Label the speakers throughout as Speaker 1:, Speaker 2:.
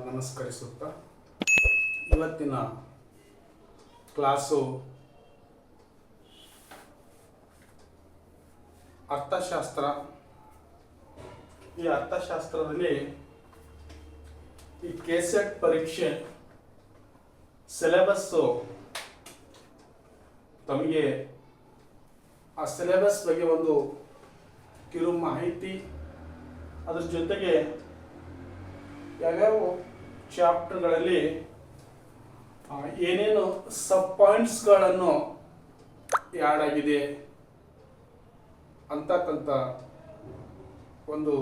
Speaker 1: ನಮಸ್ಕರಿಸುತ್ತಾ ಇವತ್ತಿನ ಕ್ಲಾಸು ಅರ್ಥಶಾಸ್ತ್ರ. ಈ ಅರ್ಥಶಾಸ್ತ್ರದಲ್ಲಿ ಈ ಕೆಸೆಟ್ ಪರೀಕ್ಷೆ ಸಿಲೆಬಸ್ಸು ತಮಗೆ ಆ ಸಿಲೆಬಸ್ ಬಗ್ಗೆ ಒಂದು ಕಿರು ಮಾಹಿತಿ, ಅದ್ರ ಜೊತೆಗೆ ಯಾವ್ಯಾವ ಚಾಪ್ಟರ್ಗಳಲ್ಲಿ ಏನೇನು ಸಬ್ ಪಾಯಿಂಟ್ಸ್ಗಳನ್ನು ಆ್ಯಡ್ ಆಗಿದೆ ಅಂತಕ್ಕಂಥ ಒಂದು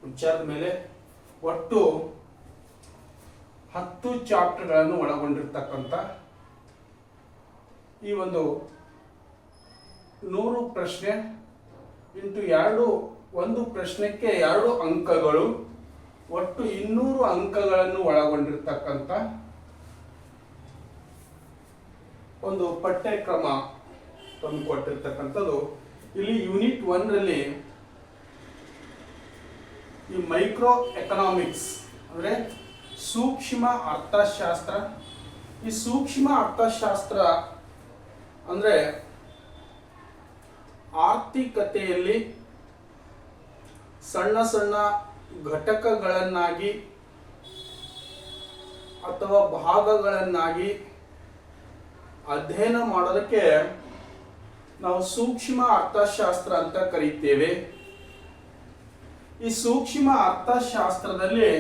Speaker 1: ವಿಚಾರದ ಮೇಲೆ ಒಟ್ಟು 10 ಚಾಪ್ಟರ್ಗಳನ್ನು ಒಳಗೊಂಡಿರ್ತಕ್ಕಂಥ ಈ ಒಂದು 100 ಪ್ರಶ್ನೆ ಇಂಟು 2 ಒಂದು ಪ್ರಶ್ನೆಗೆ 2 ಅಂಕಗಳು, ಒಟ್ಟು 200 ಅಂಕಗಳನ್ನು ಒಳಗೊಂಡಿರ್ತಕ್ಕಂಥ ಒಂದು ಪಠ್ಯಕ್ರಮ ತಂದು ಕೊಟ್ಟಿರ್ತಕ್ಕಂಥದ್ದು. ಇಲ್ಲಿ ಯೂನಿಟ್ 1ರಲ್ಲಿ ಈ ಮೈಕ್ರೋ ಎಕನಾಮಿಕ್ಸ್ ಅಂದರೆ ಸೂಕ್ಷ್ಮ ಅರ್ಥಶಾಸ್ತ್ರ. ಈ ಸೂಕ್ಷ್ಮ ಅರ್ಥಶಾಸ್ತ್ರ ಅಂದರೆ ಆರ್ಥಿಕತೆಯಲ್ಲಿ ಸಣ್ಣ ಸಣ್ಣ ಘಟಕಗಳನ್ನಾಗಿ ಅಥವಾ ಭಾಗಗಳನ್ನಾಗಿ ಅಧ್ಯಯನ ಮಾಡೋದಕ್ಕೆ ನಾವು ಸೂಕ್ಷ್ಮ ಅರ್ಥಶಾಸ್ತ್ರ ಅಂತ ಕರೀತೇವೆ. ಈ ಸೂಕ್ಷ್ಮ ಅರ್ಥಶಾಸ್ತ್ರದಲ್ಲಿ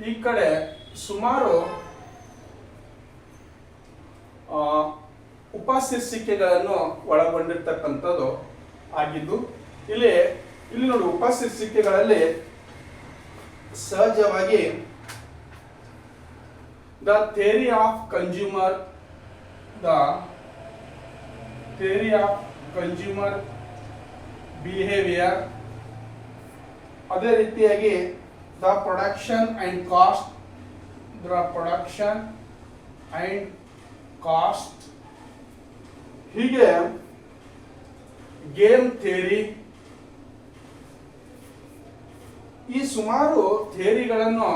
Speaker 1: ಈ ಕಡೆ ಸುಮಾರು ಉಪಶೀರ್ಷಿಕೆಗಳನ್ನು ಒಳಗೊಂಡಿರ್ತಕ್ಕಂಥದ್ದು ಆಗಿದ್ದು, ಇಲ್ಲಿ ನೋಡಿ ಉಪಶೀರ್ಷಿಕೆಗಳಲ್ಲಿ ಸಹಜವಾಗಿ the theory of consumer, the theory of consumer behaviour, ಅದೇ ರೀತಿಯಾಗಿ the production and cost, the production and cost, ಹೀಗೆ ಗೇಮ್ ಥಿಯರಿ, ಈ ಸುಮಾರು ಥಿಯರಿಗಳನ್ನು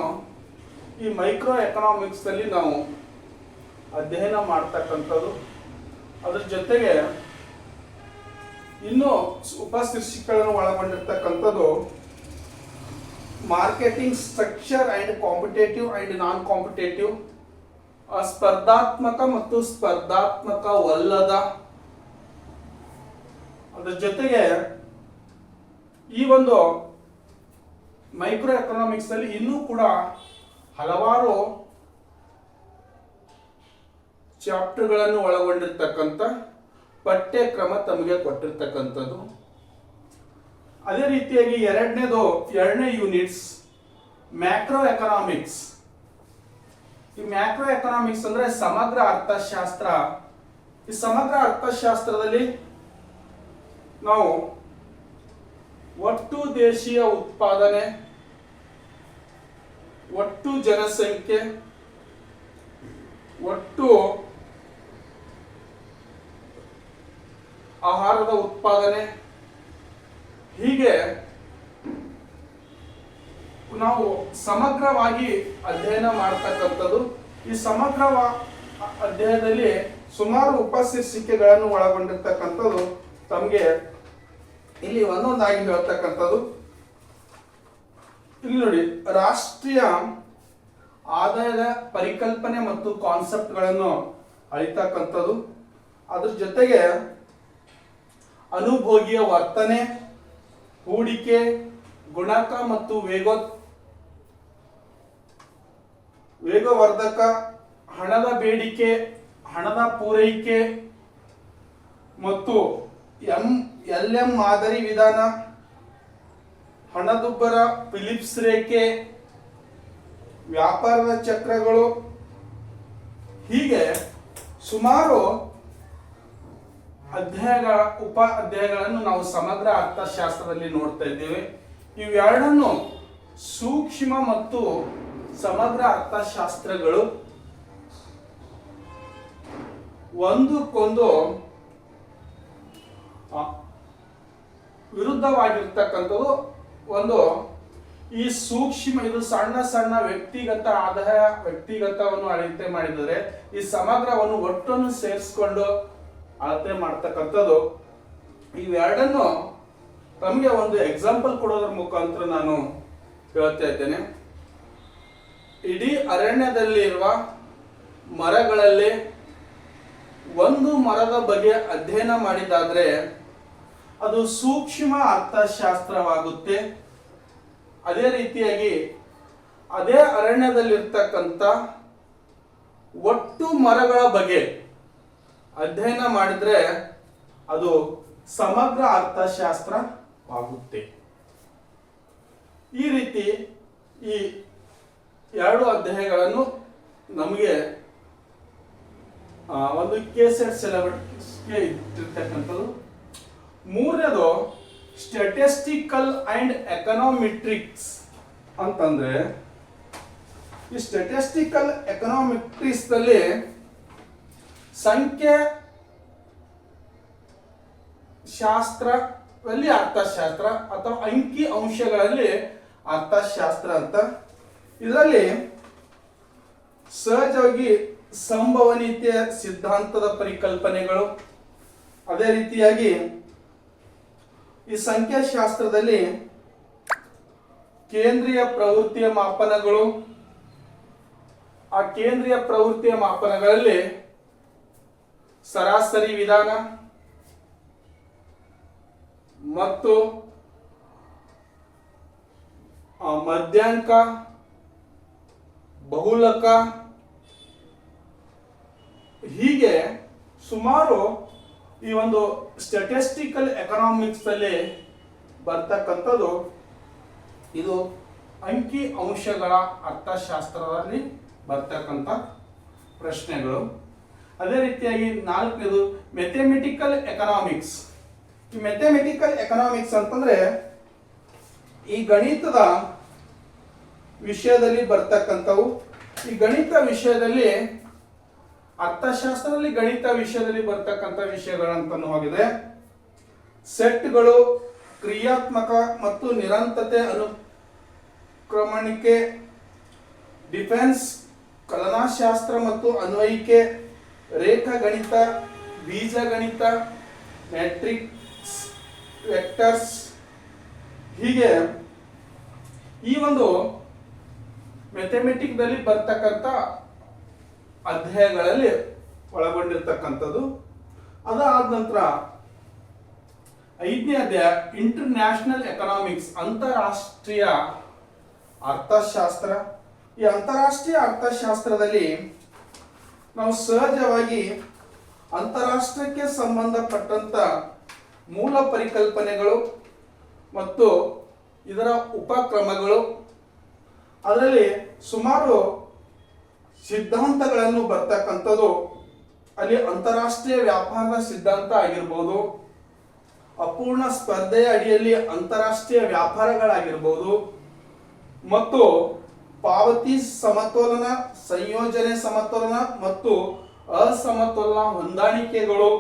Speaker 1: ಈ ಮೈಕ್ರೋ ಎಕನಾಮಿಕ್ಸ್ ನಲ್ಲಿ ನಾವು ಅಧ್ಯಯನ ಮಾಡ್ತಕ್ಕಂಥದ್ದು. ಅದ್ರ ಜೊತೆಗೆ ಇನ್ನು ಉಪಶೀರ್ಷಿಕೆಗಳನ್ನು ಒಳಗೊಂಡಿರ್ತಕ್ಕಂಥದ್ದು marketing structure and competitive and non competitive, ಸ್ಪರ್ಧಾತ್ಮಕ ಮತ್ತು ಸ್ಪರ್ಧಾತ್ಮಕವಲ್ಲದ. ಅದರ ಜೊತೆಗೆ ಈ ಒಂದು ಮೈಕ್ರೋ ಎಕನಾಮಿಕ್ಸ್ ನಲ್ಲಿ ಇನ್ನೂ ಕೂಡ ಹಲವಾರು ಚಾಪ್ಟರ್ಗಳನ್ನು ಒಳಗೊಂಡಿರ್ತಕ್ಕಂಥ ಪಠ್ಯಕ್ರಮ ತಮಗೆ ಕೊಟ್ಟಿರ್ತಕ್ಕಂಥದ್ದು. ಅದೇ ರೀತಿಯಾಗಿ ಎರಡನೇ ಯೂನಿಟ್ಸ್ ಮ್ಯಾಕ್ರೋ ಎಕನಾಮಿಕ್ಸ್. ಈ ಮ್ಯಾಕ್ರೋ ಎಕನಾಮಿಕ್ಸ್ ಅಂದ್ರೆ ಸಮಗ್ರ ಅರ್ಥಶಾಸ್ತ್ರ. ಈ ಸಮಗ್ರ ಅರ್ಥಶಾಸ್ತ್ರದಲ್ಲಿ ನಾವು ಒಟ್ಟು ದೇಶೀಯ ಉತ್ಪಾದನೆ, ಒಟ್ಟು ಜನಸಂಖ್ಯೆ, ಒಟ್ಟು ಆಹಾರದ ಉತ್ಪಾದನೆ, ಹೀಗೆ ನಾವು ಸಮಗ್ರವಾಗಿ ಅಧ್ಯಯನ ಮಾಡ್ತಕ್ಕಂಥದ್ದು. ಈ ಸಮಗ್ರ ಅಧ್ಯಯನದಲ್ಲಿ ಸುಮಾರು ಉಪಶೀರ್ಷಿಕೆಗಳನ್ನು ಒಳಗೊಂಡಿರ್ತಕ್ಕಂಥದ್ದು ತಮಗೆ ಇಲ್ಲಿ ಒಂದೊಂದಾಗಿ ಹೇಳ್ತಕ್ಕಂಥದ್ದು. ಇಲ್ಲಿ ನೋಡಿ, ರಾಷ್ಟ್ರೀಯ ಆದಾಯದ ಪರಿಕಲ್ಪನೆ ಮತ್ತು ಕಾನ್ಸೆಪ್ಟ್ಗಳನ್ನು ಅಳಿತಕ್ಕಂಥದ್ದು. ಅದ್ರ ಜೊತೆಗೆ ಅನುಭೋಗಿಯ ವರ್ತನೆ, ಹೂಡಿಕೆ, ಗುಣಕ ಮತ್ತು ವೇಗವರ್ಧಕ, ಹಣದ ಬೇಡಿಕೆ, ಹಣದ ಪೂರೈಕೆ ಮತ್ತು LM ಮಾದರಿ ವಿಧಾನ, ಹಣದುಬ್ಬರ, ಫಿಲಿಪ್ಸ್ ರೇಖೆ, ವ್ಯಾಪಾರದ ಚಕ್ರಗಳು, ಹೀಗೆ ಸುಮಾರು ಉಪ ಅಧ್ಯಾಯಗಳನ್ನು ನಾವು ಸಮಗ್ರ ಅರ್ಥಶಾಸ್ತ್ರದಲ್ಲಿ ನೋಡ್ತಾ ಇದ್ದೇವೆ. ಇವೆರಡನ್ನು ಸೂಕ್ಷ್ಮ ಮತ್ತು ಸಮಗ್ರ ಅರ್ಥಶಾಸ್ತ್ರಗಳು ಒಂದಕ್ಕೊಂದು ವಿರುದ್ಧವಾಗಿರ್ತಕ್ಕಂಥದ್ದು ಒಂದು ಈ ಸೂಕ್ಷ್ಮ ಇದು ಸಣ್ಣ ಸಣ್ಣ ವ್ಯಕ್ತಿಗತ ಆದಾಯ ವ್ಯಕ್ತಿಗತವನ್ನು ಅಳತೆ ಮಾಡಿದರೆ ಈ ಸಮಗ್ರವನ್ನು ಒಟ್ಟನ್ನು ಸೇರಿಸ್ಕೊಂಡು ಅಳತೆ ಮಾಡ್ತಕ್ಕಂಥದ್ದು. ಇವೆರಡನ್ನು ತಮಗೆ ಒಂದು ಎಕ್ಸಾಂಪಲ್ ಕೊಡೋದ್ರ ಮುಖಾಂತರ ನಾನು ಹೇಳ್ತಾ ಇದ್ದೇನೆ. ಇಡೀ ಅರಣ್ಯದಲ್ಲಿರುವ ಮರಗಳಲ್ಲಿ ಒಂದು ಮರದ ಬಗ್ಗೆ ಅಧ್ಯಯನ ಮಾಡಿದಾದ್ರೆ ಅದು ಸೂಕ್ಷ್ಮ ಅರ್ಥಶಾಸ್ತ್ರವಾಗುತ್ತೆ. ಅದೇ ರೀತಿಯಾಗಿ ಅದೇ ಅರಣ್ಯದಲ್ಲಿರ್ತಕ್ಕಂಥ ಒಟ್ಟು ಮರಗಳ ಬಗ್ಗೆ ಅಧ್ಯಯನ ಮಾಡಿದ್ರೆ ಅದು ಸಮಗ್ರ ಅರ್ಥಶಾಸ್ತ್ರವಾಗುತ್ತೆ. ಈ ರೀತಿ ಈ ಎರಡು ಅಧ್ಯಾಯಗಳನ್ನು ನಮಗೆ ಒಂದು ಕೇಸೆಟ್ ಸಿಲೆಬಸ್ಗೆ ಇಟ್ಟಿರ್ತಕ್ಕಂಥದ್ದು. ಮೂರನೇದು ಸ್ಟ್ಯಾಟಿಸ್ಟಿಕಲ್ ಅಂಡ್ ಎಕನಾಮಿಟ್ರಿಕ್ಸ್ ಅಂತಂದ್ರೆ ಈ ಸ್ಟ್ಯಾಟಿಸ್ಟಿಕಲ್ ಎಕನಾಮಿಟ್ರಿಕ್ಸ್ ದಲ್ಲಿ ಸಂಖ್ಯೆ ಶಾಸ್ತ್ರದಲ್ಲಿ ಅರ್ಥಶಾಸ್ತ್ರ ಅಥವಾ ಅಂಕಿ ಅಂಶಗಳಲ್ಲಿ ಅರ್ಥಶಾಸ್ತ್ರ ಅಂತ. ಇದರಲ್ಲಿ ಸಹಜವಾಗಿ ಸಂಭವನೀಯತೆಯ ಸಿದ್ಧಾಂತದ ಪರಿಕಲ್ಪನೆಗಳು, ಅದೇ ರೀತಿಯಾಗಿ ಈ ಸಂಖ್ಯಾಶಾಸ್ತ್ರದಲ್ಲಿ ಕೇಂದ್ರೀಯ ಪ್ರವೃತ್ತಿಯ ಮಾಪನಗಳು, ಆ ಕೇಂದ್ರೀಯ ಪ್ರವೃತ್ತಿಯ ಮಾಪನಗಳಲ್ಲಿ ಸರಾಸರಿ ವಿಧಾನ ಮತ್ತು ಮಧ್ಯಾಂಕ, ಬಹುಲಕ, ಹೀಗೆ ಸುಮಾರು ಈ ಒಂದು ಸ್ಟ್ಯಾಟಿಸ್ಟಿಕಲ್ ಎಕನಾಮಿಕ್ಸ್ ಅಲ್ಲಿ ಬರ್ತಕ್ಕಂಥದ್ದು. ಇದು ಅಂಕಿ ಅಂಶಗಳ ಅರ್ಥಶಾಸ್ತ್ರದಲ್ಲಿ ಬರ್ತಕ್ಕಂಥ ಪ್ರಶ್ನೆಗಳು. ಅದೇ ರೀತಿಯಾಗಿ ನಾಲ್ಕನೇದು ಮ್ಯಾಥಮೆಟಿಕಲ್ ಎಕನಾಮಿಕ್ಸ್. ಈ ಮ್ಯಾಥಮೆಟಿಕಲ್ ಎಕನಾಮಿಕ್ಸ್ ಅಂತಂದ್ರೆ ಈ ಗಣಿತದ ವಿಷಯದಲ್ಲಿ ಬರ್ತಕ್ಕಂಥವು. ಈ ಗಣಿತ ವಿಷಯದಲ್ಲಿ ಅರ್ಥಶಾಸ್ತ್ರದಲ್ಲಿ ಗಣಿತ ವಿಷಯದಲ್ಲಿ ಬರ್ತಕ್ಕಂಥ ವಿಷಯಗಳಂತನೂ ಹೋಗಿದೆ. ಸೆಟ್ಗಳು, ಕ್ರಿಯಾತ್ಮಕ ಮತ್ತು ನಿರಂತರತೆ, ಅನುಕ್ರಮಣಿಕೆ, ಡಿಫೆನ್ಸ್, ಕಲನಶಾಸ್ತ್ರ ಮತ್ತು ಅನ್ವಯಿಕೆ, ರೇಖಾಗಣಿತ, ಬೀಜಗಣಿತ, ಮ್ಯಾಟ್ರಿಕ್ಸ್, ವೆಕ್ಟರ್ಸ್, ಹೀಗೆ ಈ ಒಂದು ಮ್ಯಾಥಮೆಟಿಕ್ಸ್ ದಲ್ಲಿ ಬರ್ತಕ್ಕಂಥ ಅಧ್ಯಾಯಗಳಲ್ಲಿ ಒಳಗೊಂಡಿರ್ತಕ್ಕಂಥದ್ದು. ಅದಾದ ನಂತರ 5ನೇ ಅಧ್ಯಾಯ ಇಂಟರ್ನ್ಯಾಷನಲ್ ಎಕನಾಮಿಕ್ಸ್, ಅಂತಾರಾಷ್ಟ್ರೀಯ ಅರ್ಥಶಾಸ್ತ್ರ. ಈ ಅಂತಾರಾಷ್ಟ್ರೀಯ ಅರ್ಥಶಾಸ್ತ್ರದಲ್ಲಿ ನಾವು ಸಹಜವಾಗಿ ಅಂತಾರಾಷ್ಟ್ರಕ್ಕೆ ಸಂಬಂಧಪಟ್ಟಂತ ಮೂಲ ಪರಿಕಲ್ಪನೆಗಳು ಮತ್ತು ಇದರ ಉಪಕ್ರಮಗಳು, ಅದರಲ್ಲಿ ಸುಮಾರು ಸಿದ್ಧಾಂತಗಳನ್ನು ಬರ್ತಕ್ಕಂಥದ್ದು. ಅಲ್ಲಿ ಅಂತಾರಾಷ್ಟ್ರೀಯ ವ್ಯಾಪಾರದ ಸಿದ್ಧಾಂತ ಆಗಿರ್ಬೋದು, ಅಪೂರ್ಣ ಸ್ಪರ್ಧೆಯ ಅಡಿಯಲ್ಲಿ ಅಂತಾರಾಷ್ಟ್ರೀಯ ವ್ಯಾಪಾರಗಳಾಗಿರ್ಬೋದು, ಮತ್ತು ಪಾವತಿ ಸಮತೋಲನ, ಸಂಯೋಜನೆ ಸಮತೋಲನ ಮತ್ತು ಅಸಮತೋಲನ ಹೊಂದಾಣಿಕೆಗಳು,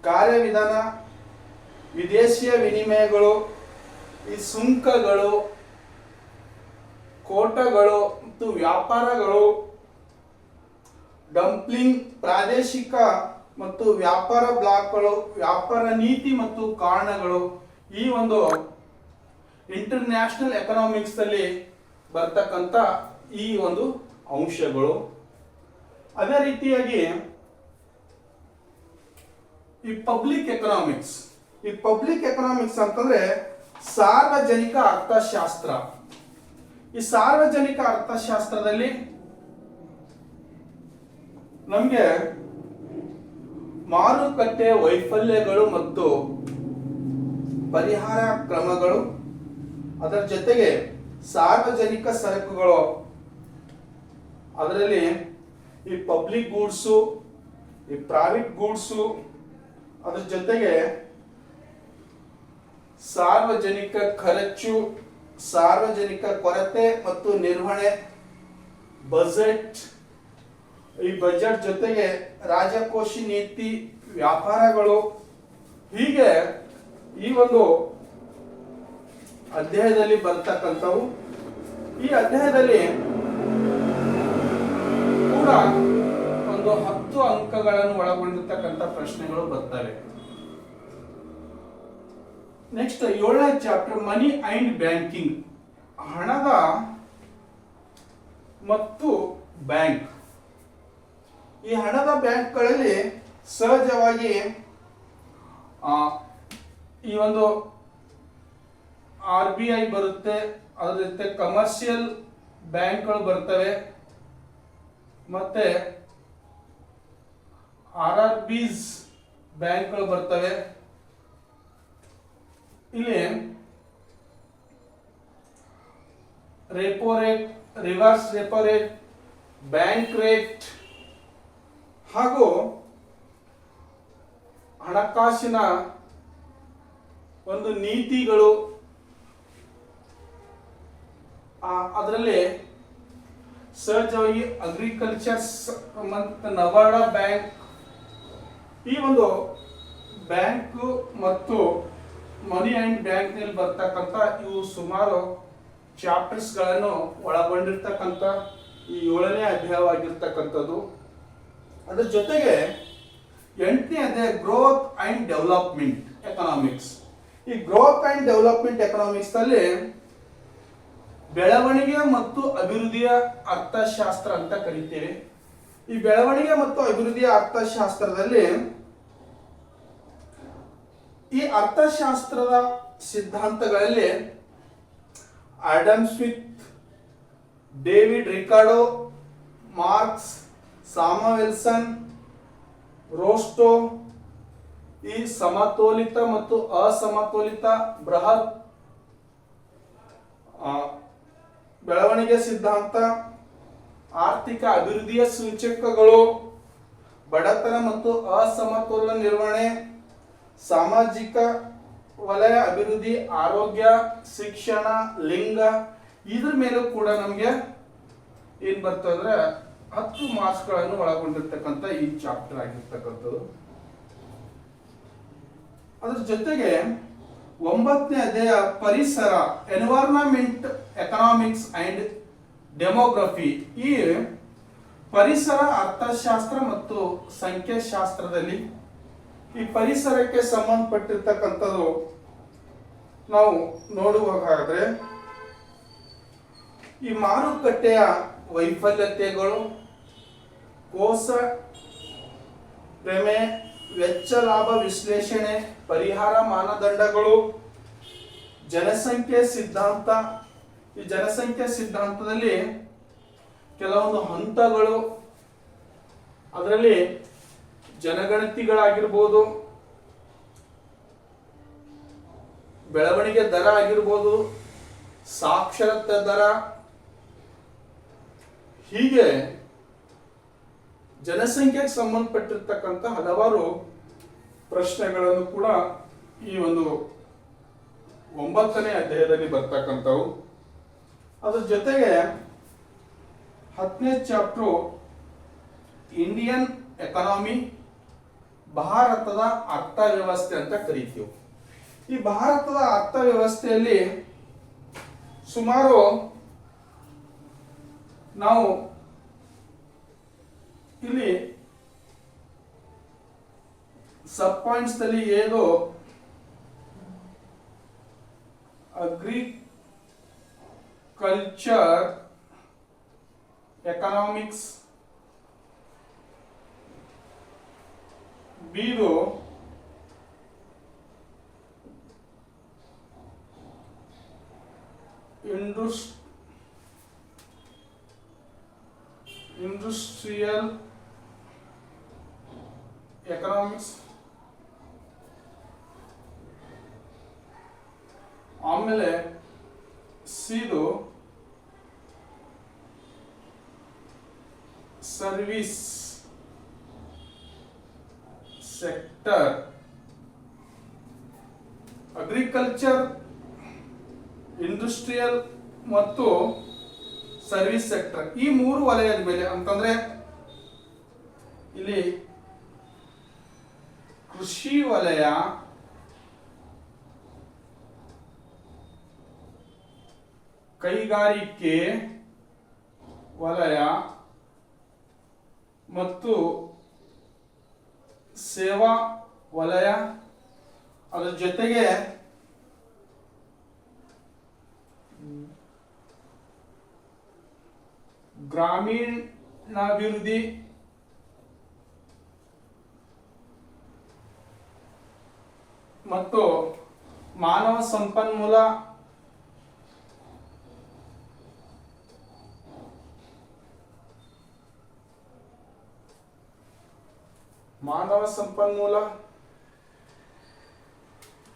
Speaker 1: ಕಾರ್ಯವಿಧಾನ, ವಿದೇಶಿಯ ವಿನಿಮಯಗಳು, ಈ ಸುಂಕಗಳು, ಕೋಟಗಳು ಮತ್ತು ವ್ಯಾಪಾರಗಳು, ಡಂಪ್ಲಿಂಗ್, ಪ್ರಾದೇಶಿಕ ಮತ್ತು ವ್ಯಾಪಾರ ಬ್ಲಾಕ್ಗಳು, ವ್ಯಾಪಾರ ನೀತಿ ಮತ್ತು ಕಾರಣಗಳು, ಈ ಒಂದು ಇಂಟರ್ನ್ಯಾಷನಲ್ ಎಕನಾಮಿಕ್ಸ್ ಅಲ್ಲಿ ಬರ್ತಕ್ಕಂಥ ಈ ಒಂದು ಅಂಶಗಳು. ಅದೇ ರೀತಿಯಾಗಿ ಈ ಪಬ್ಲಿಕ್ ಎಕನಾಮಿಕ್ಸ್. ಈ ಪಬ್ಲಿಕ್ ಎಕನಾಮಿಕ್ಸ್ ಅಂತಂದ್ರೆ ಸಾರ್ವಜನಿಕ ಅರ್ಥಶಾಸ್ತ್ರ. ಈ ಸಾರ್ವಜನಿಕ ಅರ್ಥಶಾಸ್ತ್ರದಲ್ಲಿ ನಮಗೆ ಮಾರುಕಟ್ಟೆ ವೈಫಲ್ಯಗಳು ಮತ್ತು ಪರಿಹಾರ ಕ್ರಮಗಳು, ಅದರ ಜೊತೆಗೆ ಸಾರ್ವಜನಿಕ ಸರಕುಗಳು, ಅದರಲ್ಲಿ ಈ ಪಬ್ಲಿಕ್ ಗೂಡ್ಸು, ಈ ಪ್ರೈವೇಟ್ ಗೂಡ್ಸು, ಅದರ ಜೊತೆಗೆ ಸಾರ್ವಜನಿಕ ಖರ್ಚು, ಸಾರ್ವಜನಿಕ ಕೊರತೆ ಮತ್ತು ನಿರ್ವಹಣೆ, ಬಜೆಟ್, ಈ ಬಜೆಟ್ ಜೊತೆಗೆ ರಾಜಕೋಶಿ ನೀತಿ, ವ್ಯಾಪಾರಗಳು, ಹೀಗೆ ಈ ಒಂದು ಅಧ್ಯಾಯದಲ್ಲಿ ಬರ್ತಕ್ಕಂಥವು. ಈ ಅಧ್ಯಾಯದಲ್ಲಿ ಕೂಡ ಒಂದು 10 ಅಂಕಗಳನ್ನು ಒಳಗೊಂಡಿರ್ತಕ್ಕಂಥ ಪ್ರಶ್ನೆಗಳು ಬರ್ತವೆ. ನೆಕ್ಸ್ಟ್ 7ನೇ ಚಾಪ್ಟರ್ ಮನಿ ಅಂಡ್ ಬ್ಯಾಂಕಿಂಗ್, ಹಣದ ಮತ್ತು ಬ್ಯಾಂಕ್. ಈ ಹಣದ ಬ್ಯಾಂಕ್ಗಳಲ್ಲಿ ಸಹಜವಾಗಿ ಈ ಒಂದು RBI ಬರುತ್ತೆ, ಅದ್ರ ಜೊತೆ ಕಮರ್ಷಿಯಲ್ ಬ್ಯಾಂಕ್ಗಳು ಬರ್ತವೆ, ಮತ್ತೆ RRBs ಬ್ಯಾಂಕ್ಗಳು ಬರ್ತವೆ. ಇಲ್ಲಿ repo rate, reverse repo rate, bank rate ಹಾಗೂ ಹಣಕಾಸಿನ ಒಂದು ನೀತಿಗಳು. ಅದರಲ್ಲಿ ಸಹಜವಾಗಿ ಅಗ್ರಿಕಲ್ಚರ್ ಮತ್ತು ನವಾಡಾ ಬ್ಯಾಂಕ್, ಈ ಒಂದು ಬ್ಯಾಂಕ್ ಮತ್ತು ಮನಿ ಅಂಡ್ ಬ್ಯಾಂಕ್ ನಲ್ಲಿ ಬರ್ತಕ್ಕಂಥ ಇವು ಸುಮಾರು ಚಾಪ್ಟರ್ಸ್ ಗಳನ್ನು ಒಳಗೊಂಡಿರ್ತಕ್ಕಂಥ ಈ 7ನೇ ಅಧ್ಯಾಯವಾಗಿರ್ತಕ್ಕಂಥದ್ದು. ಅದ್ರ ಜೊತೆಗೆ 8ನೇ ಅಧ್ಯಾಯ ಗ್ರೋತ್ ಅಂಡ್ ಡೆವಲಪ್ಮೆಂಟ್ ಎಕನಾಮಿಕ್ಸ್. ಈ ಗ್ರೋತ್ ಅಂಡ್ ಡೆವಲಪ್ಮೆಂಟ್ ಎಕನಾಮಿಕ್ಸ್ ಅಲ್ಲಿ ಬೆಳವಣಿಗೆ ಮತ್ತು ಅಭಿವೃದ್ಧಿಯ ಅರ್ಥಶಾಸ್ತ್ರ ಅಂತ ಕರಿತೇವೆ. ಈ ಬೆಳವಣಿಗೆ ಮತ್ತು ಅಭಿವೃದ್ಧಿಯ ಅರ್ಥಶಾಸ್ತ್ರದಲ್ಲಿ ಈ ಅರ್ಥಶಾಸ್ತ್ರದ ಸಿದ್ಧಾಂತಗಳಲ್ಲಿ Adam Smith, David Ricardo, Marx, Samuelson, Rostow ಈ ಸಮತೋಲಿತ ಮತ್ತು ಅಸಮತೋಲಿತ ಬೃಹತ್ ಬೆಳವಣಿಗೆ ಸಿದ್ಧಾಂತ, ಆರ್ಥಿಕ ಅಭಿವೃದ್ಧಿಯ ಸೂಚಕಗಳು, ಬಡತನ ಮತ್ತು ಅಸಮತೋಲನ ನಿರ್ವಹಣೆ, ಸಾಮಾಜಿಕ ವಲಯ ಅಭಿವೃದ್ಧಿ, ಆರೋಗ್ಯ, ಶಿಕ್ಷಣ, ಲಿಂಗ, ಇದ್ರ ಮೇಲೂ ಕೂಡ ನಮಗೆ ಏನ್ ಬರ್ತದೆ ಅಂದ್ರೆ 10 ಮಾರ್ಕ್ಸ್ಗಳನ್ನು ಒಳಗೊಂಡಿರ್ತಕ್ಕಂಥ ಈ ಚಾಪ್ಟರ್ ಆಗಿರ್ತಕ್ಕಂಥದ್ದು. ಅದ್ರ ಜೊತೆಗೆ 9ನೇ ಅಧ್ಯಾಯ ಪರಿಸರ, ಎನ್ವೈರನ್ಮೆಂಟ್ ಎಕನಾಮಿಕ್ಸ್ ಅಂಡ್ ಡೆಮೋಗ್ರಫಿ. ಈ ಪರಿಸರ ಅರ್ಥಶಾಸ್ತ್ರ ಮತ್ತು ಸಂಖ್ಯಾಶಾಸ್ತ್ರದಲ್ಲಿ ಈ ಪರಿಸರಕ್ಕೆ ಸಂಬಂಧಪಟ್ಟಿರ್ತಕ್ಕಂಥದ್ದು ನಾವು ನೋಡುವಾಗಾದ್ರೆ ಈ ಮಾರುಕಟ್ಟೆಯ ವೈಫಲ್ಯತೆಗಳು, ಕೋಶ ಪ್ರಮೆ, ವೆಚ್ಚ ಲಾಭ ವಿಶ್ಲೇಷಣೆ, ಪರಿಹಾರ ಮಾನದಂಡಗಳು, ಜನಸಂಖ್ಯೆ ಸಿದ್ಧಾಂತ. ಈ ಜನಸಂಖ್ಯೆ ಸಿದ್ಧಾಂತದಲ್ಲಿ ಕೆಲವೊಂದು ಹಂತಗಳು, ಅದರಲ್ಲಿ ಜನಗಣತಿಗಳಾಗಿರ್ಬೋದು, ಬೆಳವಣಿಗೆ ದರ ಆಗಿರ್ಬೋದು, ಸಾಕ್ಷರತೆ ದರ, ಹೀಗೆ ಜನಸಂಖ್ಯೆಗೆ ಸಂಬಂಧಪಟ್ಟಿರ್ತಕ್ಕಂಥ ಹಲವಾರು ಪ್ರಶ್ನೆಗಳನ್ನು ಕೂಡ ಈ ಒಂದು 9ನೇ ಅಧ್ಯಾಯದಲ್ಲಿ ಬರ್ತಕ್ಕಂಥವು. ಅದ್ರ ಜೊತೆಗೆ 10ನೇ ಚಾಪ್ಟರ್ ಇಂಡಿಯನ್ ಎಕಾನಮಿ, ಭಾರತದ ಅರ್ಥವ್ಯವಸ್ಥೆ ಅಂತ ಕರೀತೀವಿ. ಈ ಭಾರತದ ಅರ್ಥವ್ಯವಸ್ಥೆಯಲ್ಲಿ ಸುಮಾರು ನಾವು ಇಲ್ಲಿ ಸಬ್ ಪಾಯಿಂಟ್ಸ್ ನಲ್ಲಿ ಏನು ಅಗ್ರಿಕಲ್ಚರ್ ಎಕನಾಮಿಕ್ಸ್, ಬೀದು ಇಂಡಸ್ಟ್ರಿಯಲ್ ಎಕನಾಮಿಕ್ಸ್, ಆಮೇಲೆ ಸಿದು ಸರ್ವಿಸ್ ಸೆಕ್ಟರ್. ಅಗ್ರಿಕಲ್ಚರ್, ಇಂಡಸ್ಟ್ರಿಯಲ್ ಮತ್ತು ಸರ್ವಿಸ್ ಸೆಕ್ಟರ್, ಈ 3 ವಲಯದ ಮೇಲೆ ಅಂತಂದ್ರೆ ಇಲ್ಲಿ ಕೃಷಿ ವಲಯ, ಕೈಗಾರಿಕೆ ವಲಯ ಮತ್ತು ಸೇವಾ ವಲಯ, ಅದರ ಜೊತೆಗೆ ಗ್ರಾಮೀಣಾಭಿವೃದ್ಧಿ ಮತ್ತು ಮಾನವ ಸಂಪನ್ಮೂಲ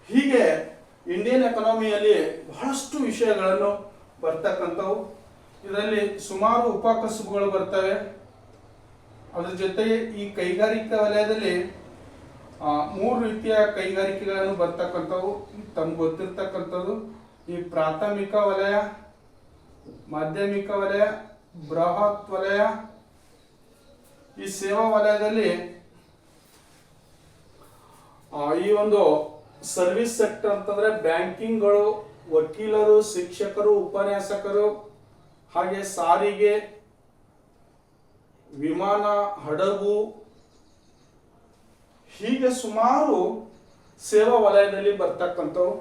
Speaker 1: ಹೀಗೆ ಇಂಡಿಯನ್ ಎಕಾನಮಿಯಲ್ಲಿ ಬಹಳಷ್ಟು ವಿಷಯಗಳನ್ನು ಬರ್ತಕ್ಕಂಥವು. ಇದರಲ್ಲಿ ಸುಮಾರು ಉಪಕಸುಬುಗಳು ಬರ್ತವೆ. ಅದ್ರ ಜೊತೆಗೆ ಈ ಕೈಗಾರಿಕಾ ವಲಯದಲ್ಲಿ 3 ರೀತಿಯ ಕೈಗಾರಿಕೆಗಳನ್ನು ಬರ್ತಕ್ಕಂಥವು ತಮ್ಗೆ ಗೊತ್ತಿರ್ತಕ್ಕಂಥದ್ದು. ಈ ಪ್ರಾಥಮಿಕ ವಲಯ, ಮಾಧ್ಯಮಿಕ ವಲಯ, ಬೃಹತ್ ವಲಯ. ಈ ಸೇವಾ ವಲಯದಲ್ಲಿ ಈ ಒಂದು ಸರ್ವಿಸ್ ಸೆಕ್ಟರ್ ಅಂತಂದ್ರೆ ಬ್ಯಾಂಕಿಂಗ್ಗಳು, ವಕೀಲರು, ಶಿಕ್ಷಕರು, ಉಪನ್ಯಾಸಕರು, ಹಾಗೆ ಸಾರಿಗೆ, ವಿಮಾನ, ಹಡಗು, ಹೀಗೆ ಸುಮಾರು ಸೇವಾ ವಲಯದಲ್ಲಿ ಬರ್ತಕ್ಕಂಥವು.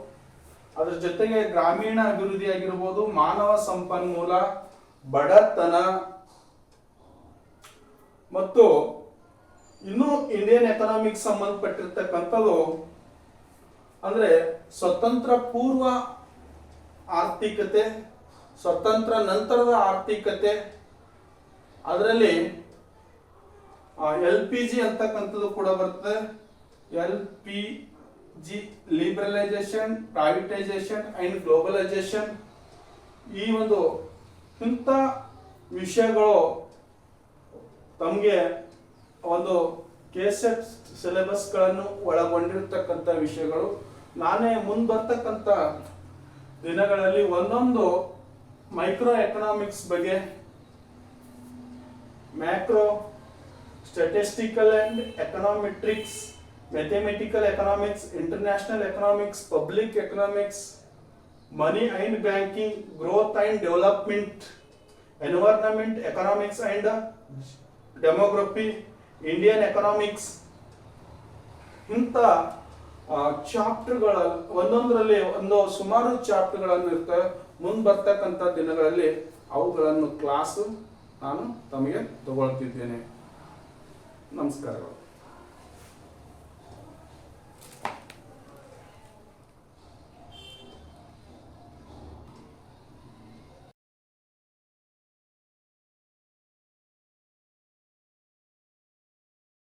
Speaker 1: ಅದ್ರ ಜೊತೆಗೆ ಗ್ರಾಮೀಣ ಅಭಿವೃದ್ಧಿ ಆಗಿರ್ಬೋದು, ಮಾನವ ಸಂಪನ್ಮೂಲ, ಬಡತನ ಮತ್ತು ಇನ್ನು ಇಂಡಿಯನ್ ಎಕನಾಮಿಕ್ಸ್ ಸಂಬಂಧಪಟ್ಟಿರ್ತಕ್ಕಂಥದ್ದು ಅಂದ್ರೆ ಸ್ವತಂತ್ರ ಪೂರ್ವ ಆರ್ಥಿಕತೆ, ಸ್ವತಂತ್ರ ನಂತರದ ಆರ್ಥಿಕತೆ. ಅದರಲ್ಲಿ LPG ಅಂತಕ್ಕಂಥದ್ದು ಕೂಡ ಬರ್ತದೆ. LPG liberalisation, privatisation and globalisation. ಈ ಒಂದು ಇಂಥ ವಿಷಯಗಳು ತಮಗೆ ಒಂದು ಕೆಸೆಟ್ ಸಿಲೆಬಸ್ಗಳನ್ನು ಒಳಗೊಂಡಿರ್ತಕ್ಕಂಥ ವಿಷಯಗಳು. ನಾನೇ ಮುಂದೆ ದಿನಗಳಲ್ಲಿ ಒಂದೊಂದು ಮೈಕ್ರೋ ಎಕನಾಮಿಕ್ಸ್ ಬಗ್ಗೆ, macro, statistical and econometrics, mathematical economics, international economics, public economics, money and banking, growth and development, environment economics and demography, Indian economics, ಇಂಥ ಚಾಪ್ಟರ್ಗಳ ಒಂದೊಂದರಲ್ಲಿ ಸುಮಾರು ಚಾಪ್ಟರ್ಗಳನ್ನು ಇರ್ತವೆ. ಮುಂದೆ ಬರ್ತಕ್ಕಂಥ ದಿನಗಳಲ್ಲಿ ಅವುಗಳನ್ನು ಕ್ಲಾಸು ನಾನು ತಮಗೆ ತಗೊಳ್ತಿದ್ದೇನೆ. ನಮಸ್ಕಾರಗಳು.